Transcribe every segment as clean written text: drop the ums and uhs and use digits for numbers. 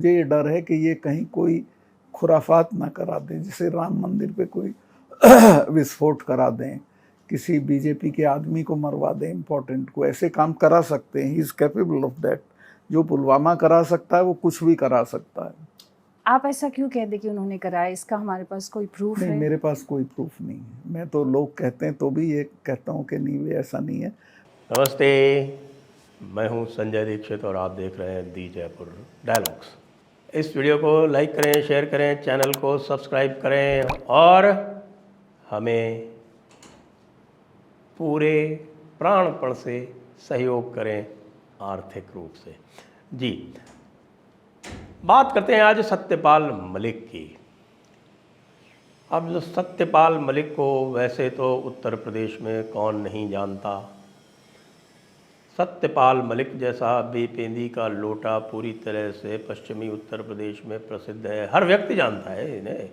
ये डर है कि ये कहीं कोई खुराफात ना करा दें, जैसे राम मंदिर पे कोई विस्फोट करा दें, किसी बीजेपी के आदमी को मरवा दें, इम्पोर्टेंट को, ऐसे काम करा सकते हैं। He is capable of that. जो पुलवामा करा सकता है वो कुछ भी करा सकता है। आप ऐसा क्यों कहते कि उन्होंने कराया? इसका हमारे पास कोई प्रूफ नहीं, है? मेरे पास कोई प्रूफ नहीं है। मैं तो लोग कहते हैं तो भी ये कहता हूँ कि नहीं, ऐसा नहीं है। नमस्ते, मैं हूं संजय दीक्षित और आप देख रहे हैं दी जयपुर डायलॉग्स। इस वीडियो को लाइक करें, शेयर करें, चैनल को सब्सक्राइब करें और हमें पूरे प्राणपण से सहयोग करें आर्थिक रूप से। जी, बात करते हैं आज सत्यपाल मलिक की। अब जो सत्यपाल मलिक को वैसे तो उत्तर प्रदेश में कौन नहीं जानता। सत्यपाल मलिक जैसा बेपेंदी का लोटा पूरी तरह से पश्चिमी उत्तर प्रदेश में प्रसिद्ध है, हर व्यक्ति जानता है इन्हें,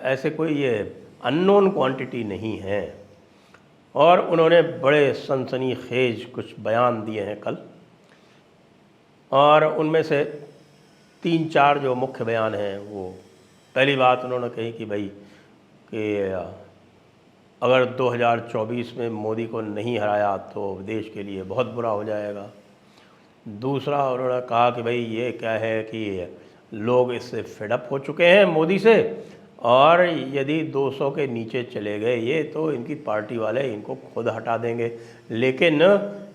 ऐसे कोई ये अननोन क्वांटिटी नहीं है। और उन्होंने बड़े सनसनीखेज कुछ बयान दिए हैं कल, और उनमें से 3-4 जो मुख्य बयान हैं वो, पहली बात उन्होंने कही कि भाई कि अगर 2024 में मोदी को नहीं हराया तो देश के लिए बहुत बुरा हो जाएगा। दूसरा उन्होंने कहा कि भाई ये क्या है कि लोग इससे फेडअप हो चुके हैं मोदी से, और यदि 200 के नीचे चले गए ये तो इनकी पार्टी वाले इनको खुद हटा देंगे, लेकिन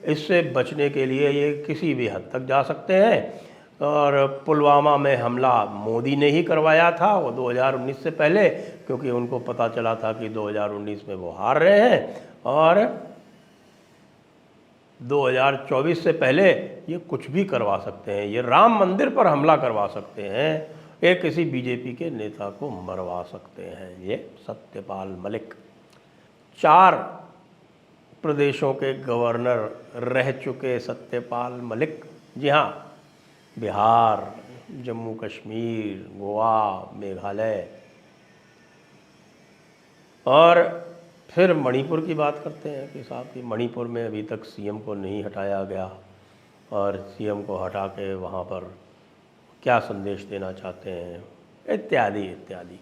इससे बचने के लिए ये किसी भी हद तक जा सकते हैं। और पुलवामा में हमला मोदी ने ही करवाया था, वो 2019 से पहले, क्योंकि उनको पता चला था कि 2019 में वो हार रहे हैं, और 2024 से पहले ये कुछ भी करवा सकते हैं, ये राम मंदिर पर हमला करवा सकते हैं, ये किसी बीजेपी के नेता को मरवा सकते हैं। ये सत्यपाल मलिक 4 प्रदेशों के गवर्नर रह चुके सत्यपाल मलिक। जी हाँ, बिहार, जम्मू कश्मीर, गोवा, मेघालय, और फिर मणिपुर की बात करते हैं कि साहब कि मणिपुर में अभी तक सीएम को नहीं हटाया गया, और सीएम को हटा के वहाँ पर क्या संदेश देना चाहते हैं, इत्यादि इत्यादि।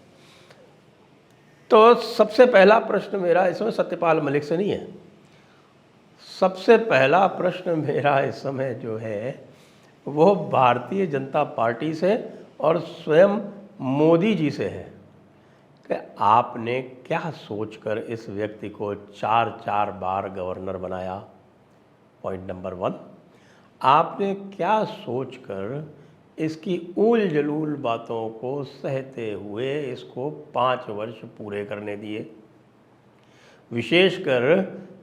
तो सबसे पहला प्रश्न मेरा इसमें सत्यपाल मलिक से नहीं है। सबसे पहला प्रश्न मेरा इस समय जो है वो भारतीय जनता पार्टी से और स्वयं मोदी जी से है कि आपने क्या सोचकर इस व्यक्ति को 4-4 बार गवर्नर बनाया। पॉइंट नंबर 1, आपने क्या सोचकर इसकी ऊल जलूल बातों को सहते हुए इसको 5 वर्ष पूरे करने दिए। विशेषकर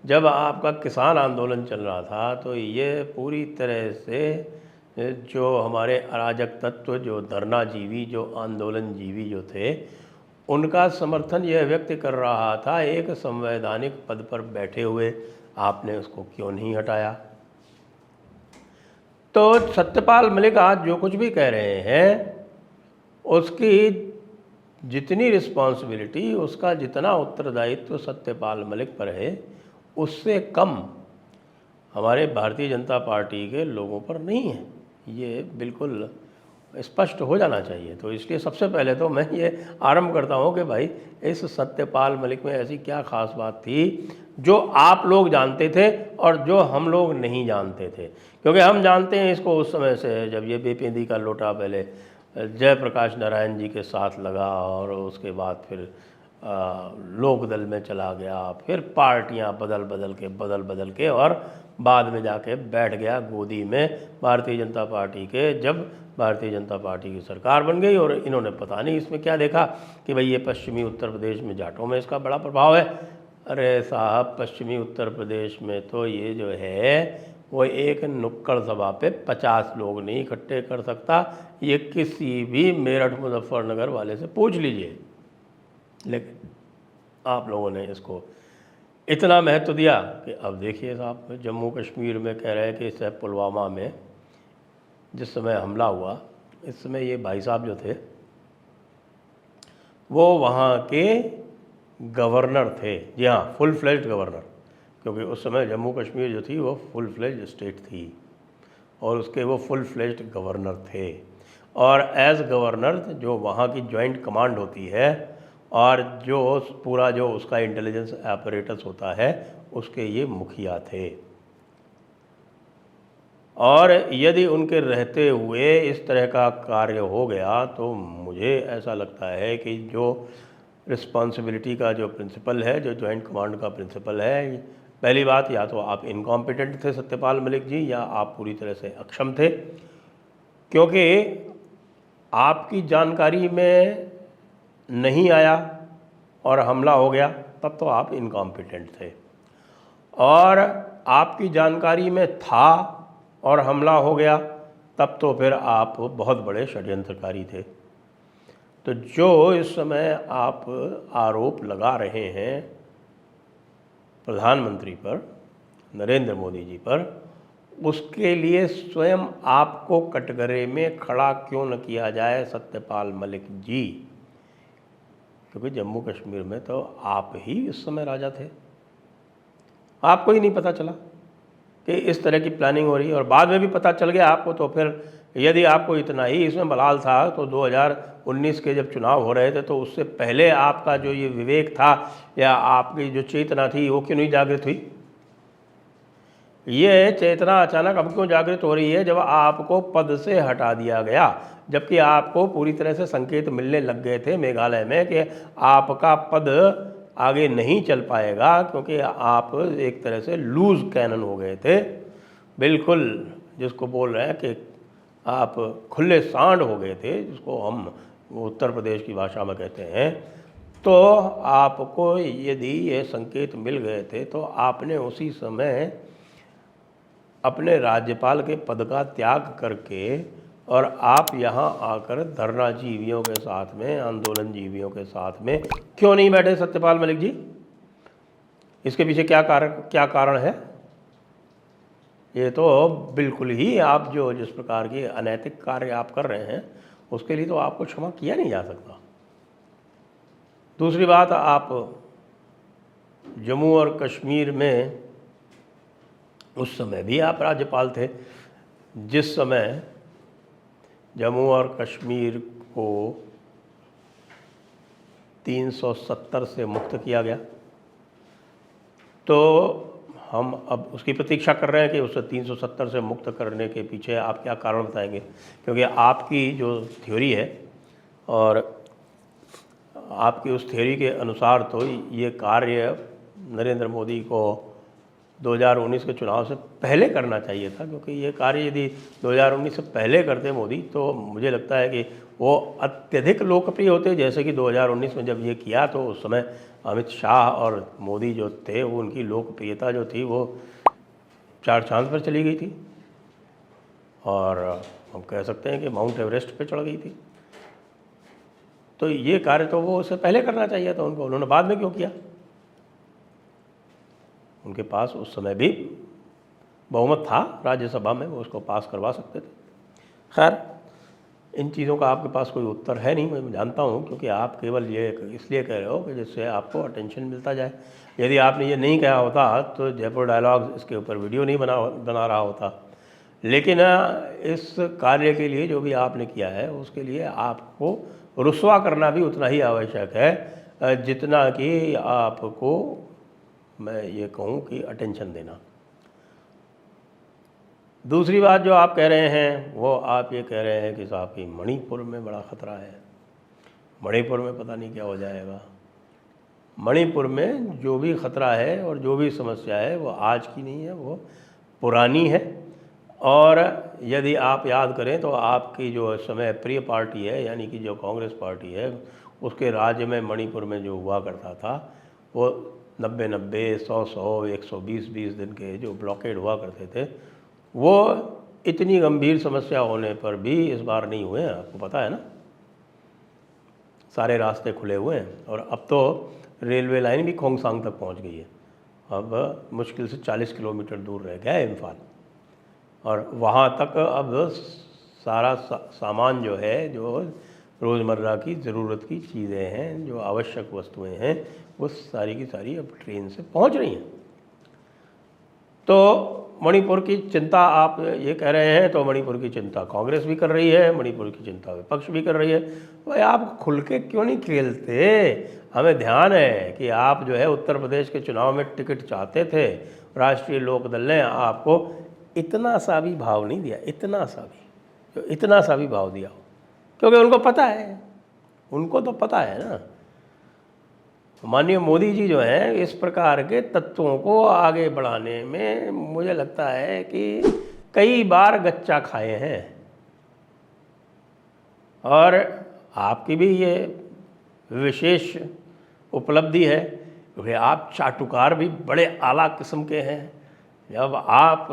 जब आपका किसान आंदोलन चल रहा था तो ये पूरी तरह से जो हमारे अराजक तत्व, जो धरना जीवी, जो आंदोलन जीवी जो थे, उनका समर्थन यह व्यक्त कर रहा था एक संवैधानिक पद पर बैठे हुए, आपने उसको क्यों नहीं हटाया। तो सत्यपाल मलिक आज जो कुछ भी कह रहे हैं उसकी जितनी रिस्पॉन्सिबिलिटी, उसका जितना उत्तरदायित्व सत्यपाल मलिक पर है, उससे कम हमारे भारतीय जनता पार्टी के लोगों पर नहीं है। ये बिल्कुल स्पष्ट हो जाना चाहिए। तो इसलिए सबसे पहले तो मैं ये आरंभ करता हूँ कि भाई इस सत्यपाल मलिक में ऐसी क्या खास बात थी जो आप लोग जानते थे और जो हम लोग नहीं जानते थे। क्योंकि हम जानते हैं इसको उस समय से, जब ये बेपेंदी का लोटा पहले जयप्रकाश नारायण जी के साथ लगा, और उसके बाद फिर लोकदल में चला गया, फिर पार्टियां बदल बदल के और बाद में जाके बैठ गया गोदी में भारतीय जनता पार्टी के। जब भारतीय जनता पार्टी की सरकार बन गई और इन्होंने पता नहीं इसमें क्या देखा कि भाई ये पश्चिमी उत्तर प्रदेश में जाटों में इसका बड़ा प्रभाव है। अरे साहब, पश्चिमी उत्तर प्रदेश में तो ये जो है वो एक नुक्कड़ सभा पे 50 लोग नहीं इकट्ठे कर सकता। ये किसी भी मेरठ मुजफ्फरनगर वाले से पूछ लीजिए। लेकिन आप लोगों ने इसको इतना महत्व दिया कि अब देखिए साहब, जम्मू कश्मीर में कह रहे हैं कि इस पुलवामा में जिस समय हमला हुआ, इस समय ये भाई साहब जो थे वो वहाँ के गवर्नर थे। जी हाँ, फुल फ्लेज्ड गवर्नर, क्योंकि उस समय जम्मू कश्मीर जो थी वो फुल फ्लेज्ड स्टेट थी और उसके वो फुल फ्लेज्ड गवर्नर थे। और एज गवर्नर जो वहाँ की जॉइंट कमांड होती है और जो पूरा जो उसका इंटेलिजेंस ऑपरेटस होता है उसके ये मुखिया थे। और यदि उनके रहते हुए इस तरह का कार्य हो गया तो मुझे ऐसा लगता है कि जो रिस्पॉन्सिबिलिटी का जो प्रिंसिपल है, जो जॉइंट कमांड का प्रिंसिपल है, पहली बात या तो आप इनकॉम्पिटेंट थे सत्यपाल मलिक जी, या आप पूरी तरह से अक्षम थे, क्योंकि आपकी जानकारी में नहीं आया और हमला हो गया तब तो आप इनकॉम्पिटेंट थे, और आपकी जानकारी में था और हमला हो गया तब तो फिर आप बहुत बड़े षड्यंत्रकारी थे। तो जो इस समय आप आरोप लगा रहे हैं प्रधानमंत्री पर, नरेंद्र मोदी जी पर, उसके लिए स्वयं आपको कटघरे में खड़ा क्यों न किया जाए सत्यपाल मलिक जी, क्योंकि जम्मू कश्मीर में तो आप ही इस समय राजा थे। आपको ही नहीं पता चला कि इस तरह की प्लानिंग हो रही है, और बाद में भी पता चल गया आपको। तो फिर यदि आपको इतना ही इसमें मलाल था तो 2019 के जब चुनाव हो रहे थे तो उससे पहले आपका जो ये विवेक था या आपकी जो चेतना थी वो क्यों नहीं जागृत हुई? ये चेतना अचानक अब क्यों जागृत हो रही है जब आपको पद से हटा दिया गया, जबकि आपको पूरी तरह से संकेत मिलने लग गए थे मेघालय में कि आपका पद आगे नहीं चल पाएगा, क्योंकि आप एक तरह से लूज कैनन हो गए थे, बिल्कुल जिसको बोल रहे हैं कि आप खुले सांड हो गए थे, जिसको हम उत्तर प्रदेश की भाषा में कहते हैं। तो आपको यदि ये संकेत मिल गए थे तो आपने उसी समय अपने राज्यपाल के पद का त्याग करके और आप यहाँ आकर धरना जीवियों के साथ में, आंदोलन जीवियों के साथ में क्यों नहीं बैठे सत्यपाल मलिक जी? इसके पीछे क्या कारण है? ये तो बिल्कुल ही आप जो जिस प्रकार के अनैतिक कार्य आप कर रहे हैं उसके लिए तो आपको क्षमा किया नहीं जा सकता। दूसरी बात, आप जम्मू और कश्मीर में उस समय भी आप राज्यपाल थे जिस समय जम्मू और कश्मीर को 370 से मुक्त किया गया। तो हम अब उसकी प्रतीक्षा कर रहे हैं कि उसे 370 से मुक्त करने के पीछे आप क्या कारण बताएंगे, क्योंकि आपकी जो थ्योरी है और आपकी उस थ्योरी के अनुसार तो ये कार्य नरेंद्र मोदी को 2019 के चुनाव से पहले करना चाहिए था, क्योंकि ये कार्य यदि 2019 से पहले करते मोदी तो मुझे लगता है कि वो अत्यधिक लोकप्रिय होते। जैसे कि 2019 में जब ये किया तो उस समय अमित शाह और मोदी जो थे वो उनकी लोकप्रियता जो थी वो चार चांद पर चली गई थी, और हम कह सकते हैं कि माउंट एवरेस्ट पे चढ़ गई थी। तो ये कार्य तो वो उससे पहले करना चाहिए था उनको, उन्होंने बाद में क्यों किया? उनके पास उस समय भी बहुमत था राज्यसभा में, वो उसको पास करवा सकते थे। खैर, इन चीज़ों का आपके पास कोई उत्तर है नहीं, मैं जानता हूँ, क्योंकि आप केवल ये इसलिए कह रहे हो कि जिससे आपको अटेंशन मिलता जाए। यदि आपने ये नहीं कहा होता तो जयपुर डायलॉग इसके ऊपर वीडियो नहीं बना रहा होता। लेकिन इस कार्य के लिए जो भी आपने किया है उसके लिए आपको रुस्वा करना भी उतना ही आवश्यक है जितना कि आपको, मैं ये कहूँ कि अटेंशन देना। दूसरी बात जो आप कह रहे हैं वो आप ये कह रहे हैं कि साहब कि मणिपुर में बड़ा ख़तरा है, मणिपुर में पता नहीं क्या हो जाएगा। मणिपुर में जो भी ख़तरा है और जो भी समस्या है वो आज की नहीं है, वो पुरानी है। और यदि आप याद करें तो आपकी जो इस समय प्रिय पार्टी है, यानी कि जो कांग्रेस पार्टी है, उसके राज्य में मणिपुर में जो हुआ करता था वो 90-90, 100-100, 120-20 दिन के जो ब्लॉकेड हुआ करते थे, वो इतनी गंभीर समस्या होने पर भी इस बार नहीं हुए हैं। आपको पता है ना, सारे रास्ते खुले हुए हैं, और अब तो रेलवे लाइन भी खोंगसांग तक पहुंच गई है। अब मुश्किल से 40 किलोमीटर दूर रह गया है इम्फाल, और वहाँ तक अब सारा सामान जो है, जो रोज़मर्रा की ज़रूरत की चीज़ें हैं, जो आवश्यक वस्तुएं हैं, वो सारी की सारी अब ट्रेन से पहुँच रही हैं। तो मणिपुर की चिंता आप ये कह रहे हैं, तो मणिपुर की चिंता कांग्रेस भी कर रही है, मणिपुर की चिंता विपक्ष भी कर रही है। भाई आप खुल के क्यों नहीं खेलते? हमें ध्यान है कि आप जो है उत्तर प्रदेश के चुनाव में टिकट चाहते थे, राष्ट्रीय लोकदल ने आपको इतना सा भी भाव नहीं दिया, इतना सा भी भाव दिया हो, क्योंकि उनको पता है, उनको तो पता है ना। माननीय मोदी जी जो हैं इस प्रकार के तत्वों को आगे बढ़ाने में मुझे लगता है कि कई बार गच्चा खाए हैं। और आपकी भी ये विशेष उपलब्धि है क्योंकि आप चाटुकार भी बड़े आला किस्म के हैं। जब आप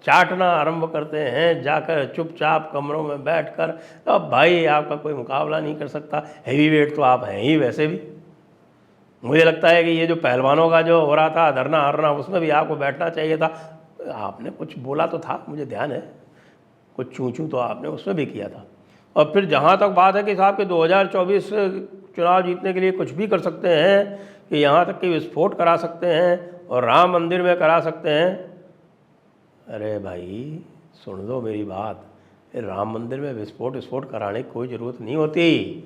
चाटना आरंभ करते हैं जाकर चुपचाप कमरों में बैठकर, तो अब भाई आपका कोई मुकाबला नहीं कर सकता। हैवी वेट तो आप हैं ही वैसे भी। मुझे लगता है कि ये जो पहलवानों का जो हो रहा था धरना हरना, उसमें भी आपको बैठना चाहिए था। आपने कुछ बोला तो था, मुझे ध्यान है, कुछ चूं तो आपने उसमें भी किया था। और फिर जहाँ तक बात है कि साहब के 2024 चुनाव जीतने के लिए कुछ भी कर सकते हैं, कि यहाँ तक कि विस्फोट करा सकते हैं और राम मंदिर में करा सकते हैं। अरे भाई सुन लो मेरी बात, राम मंदिर में विस्फोट कराने की कोई ज़रूरत नहीं होती,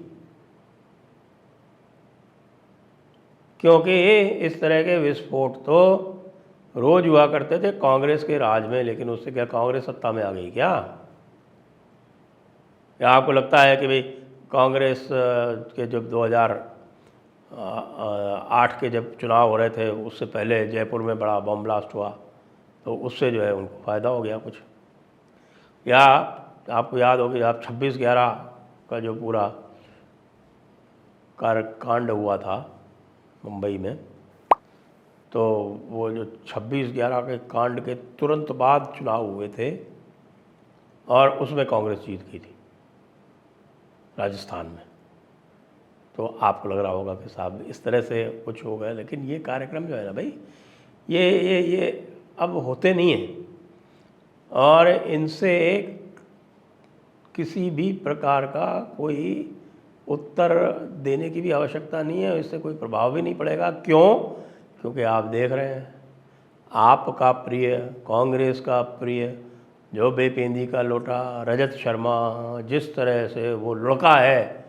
क्योंकि इस तरह के विस्फोट तो रोज़ हुआ करते थे कांग्रेस के राज में। लेकिन उससे क्या कांग्रेस सत्ता में आ गई क्या? या आपको लगता है कि भाई कांग्रेस के जब 2008 के जब चुनाव हो रहे थे उससे पहले जयपुर में बड़ा बम ब्लास्ट हुआ, तो उससे जो है उनको फ़ायदा हो गया कुछ? या आपको याद होगी आप 26/11 का जो पूरा कांड हुआ था मुंबई में, तो वो जो 26/11 के कांड के तुरंत बाद चुनाव हुए थे और उसमें कांग्रेस जीत गई थी राजस्थान में। तो आपको लग रहा होगा कि साहब इस तरह से कुछ हो गया, लेकिन ये कार्यक्रम जो है ना भाई, ये अब होते नहीं हैं और इनसे किसी भी प्रकार का कोई उत्तर देने की भी आवश्यकता नहीं है, इससे कोई प्रभाव भी नहीं पड़ेगा। क्यों? क्योंकि आप देख रहे हैं आपका प्रिय, कांग्रेस का प्रिय, जो बेपेंदी का लोटा रजत शर्मा, जिस तरह से वो लुढ़का है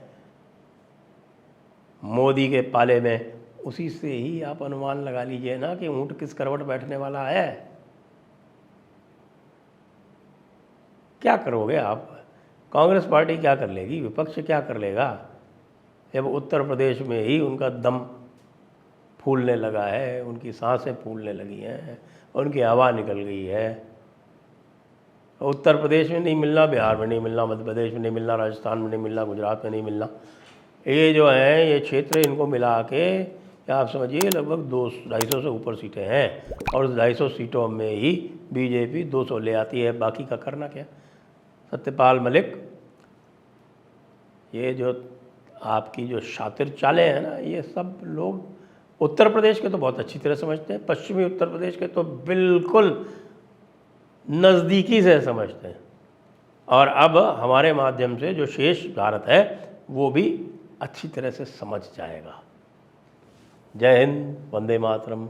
मोदी के पाले में, उसी से ही आप अनुमान लगा लीजिए ना कि ऊँट किस करवट बैठने वाला है। क्या करोगे आप? कांग्रेस पार्टी क्या कर लेगी? विपक्ष क्या कर लेगा? जब उत्तर प्रदेश में ही उनका दम फूलने लगा है, उनकी सांसें फूलने लगी हैं, उनकी हवा निकल गई है। उत्तर प्रदेश में नहीं मिलना, बिहार में नहीं मिलना, मध्य प्रदेश में नहीं मिलना, राजस्थान में नहीं मिलना, गुजरात में नहीं मिलना। ये जो हैं ये क्षेत्र, इनको मिला के आप समझिए लगभग 200-250 से ऊपर सीटें हैं और उस 250 सीटों में ही बीजेपी 200 ले आती है। बाकी का करना क्या? सत्यपाल मलिक, ये जो आपकी जो शातिर चालें हैं ना, ये सब लोग उत्तर प्रदेश के तो बहुत अच्छी तरह समझते हैं, पश्चिमी उत्तर प्रदेश के तो बिल्कुल नज़दीकी से समझते हैं। और अब हमारे माध्यम से जो शेष भारत है वो भी अच्छी तरह से समझ जाएगा। जय हिंद, वंदे मातरम।